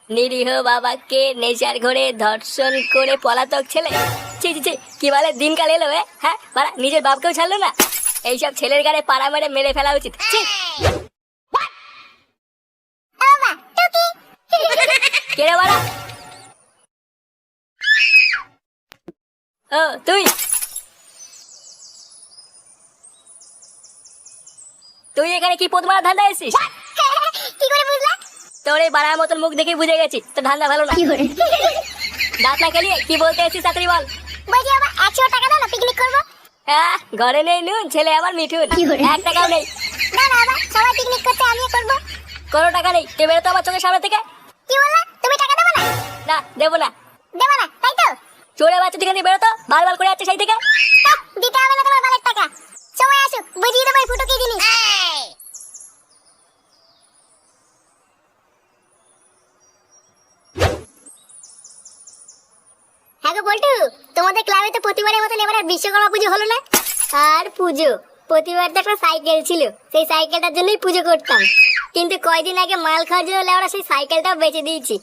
নিরীহ বাবাকে নেশার ঘরে ধর্ষণ করে পলাতক ছেলে। ছি ছি ছি, কি বলে দিনকাল এলো হ্যাঁ বাড়া, নিজের বাপকেও ছাড়লো না। এইসব ছেলের গাড়ে পাড়া মেরে মেরে ফেলা উচিত। ছি। কে রে বাড়া? ও তুই তুই এখানে কি পোদ মারা ধান্দা এসেছিস? কি করে বুঝলা? তোর এই বাড়ার মতন মুখ দেখে বুঝে গেছি তো ধান্দা ভালো না। দাঁত না খেলিয়ে কি বলতে এসেছিস তাড়াতাড়ি বল। বলছি বাবা 100 টাকা দাও না, পিকনিক করবো। হ্যাঁ, ঘরে নেই নুন, ছেলে আমার মিঠুন, 1 টাকাও নেই। না না বাবা, সবাই পিকনিক করতে, আমিও করবো। কোনো টাকা নেই, তুই বেরো তো আমার চোখের সামনে থেকে। কি বললা? তুমি টাকা দেবো না? না দেবো না। দেবো না তাই তো? চোরে বাচ্চা থেকে বেরো তো, বারবার করে যাচ্ছে সেই থেকে। দিতে হবে না তোমার বালের টাকা, সময় আসুক বুঝিয়ে দেবো এই ফুটো কি জিনিস। হ্যাঁ গো বল্টু, তোমাদের ক্লাবে তো প্রতিবারের মতন এবার আর বিশ্বকর্মা পুজো হলো না। আর পুজো, প্রতিবার তো একটা সাইকেল ছিল, সেই সাইকেলটার জন্যই পুজো করতাম। কিন্তু কয়দিন আগে মাল খাওয়ার জন্য লেওড়া সেই সাইকেলটাও বেচে দিয়েছি,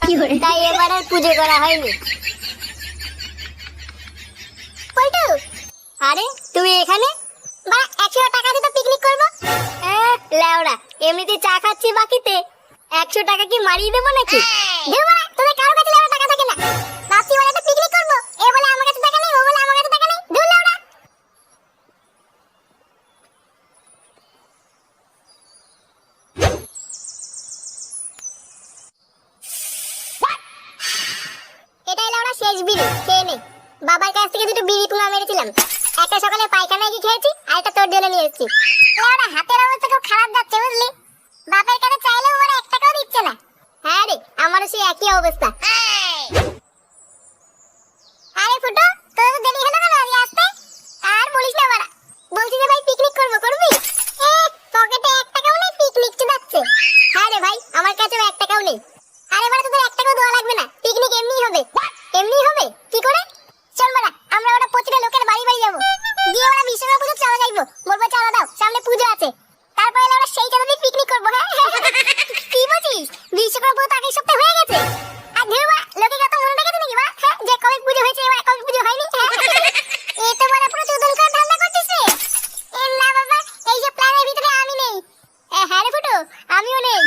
তাই এবার আর পুজো করা হয়নি। পল্টু, আরে তুমি এখানে? বা 100 টাকা দিয়ে তো পিকনিক করবো। লেওড়া, এমনিতে চা খাচ্ছি বাকিতে, 100 টাকা কি মারিয়ে দেবো নাকি? দেবো না, তোদের কারো কাছে লেওড়া টাকা থাকে না। ভাবছি বলে একটা পিকনিক করবো, এ বলে আমার কাছে টাকা নেই, ও বলে আমার কাছে টাকা নেই। দূর লেওড়া। এটাই লেওড়া শেষ বিড়ি, খেয়ে নে। বাবার কাছ থেকে দুটো বিড়ি পুঙ্গা মেরেছিলাম, একটা সকালে পায়খানায় গিয়ে খেয়েছি, আর একটা তোর জন্য নিয়ে এসেছি। লেওড়া হাতের অবস্থা খুব খারাপ যাচ্ছে বুঝলি, বাপের কাছে চাইলেও ওরা 1 টাকাও দিচ্ছে না। হ্যাঁ রে, আমারও সেই একই অবস্থা। আরে ফুটো, তোর তো দেরি হলো কেন আজ আসতে? আর বলিস না বাড়া, বলছি যে ভাই পিকনিক করবো, করবি? পকেটে 1 টাকাও নেই, পিকনিক চুদাচ্ছে। হ্যাঁ রে ভাই, আমার কাছেও 1 টাকাও নেই। আরে বাড়া, তোদের 1 টাকাও দেওয়া লাগবে না, পিকনিক এমনিই হবে। এমনিই হবে? কি করে? চল বাড়া, আমরা ওটা প্রতিটা লোকের বাড়ি বাড়ি যাবো, গিয়ে ওরা বিশ্বকর্মা পুজো চাঁদা চাইবো, বলবো চাঁদা দাও, সামনে পুজো আছে। তারপরে ওরা সেই চাঁদা দিয়ে পিকনিক করবো। হ্যাঁ কি বলছিস? বিশ্বকর্মা পুজো তো আগের সপ্তাহে হয়ে গেছে। আর ধীরে বা লোকে কত মনে রেখেছে নাকি বা, হ্যাঁ, যে কবে পুজো হয়েছে এবার কবে পুজো হয়নি। এ তো বড় পুরো চোদন করার ধান্দা করছিস রে। না বাবা, এই যে প্ল্যানের ভিতরে আমি নেই। হ্যাঁ রে ফুটো, আমিও নেই।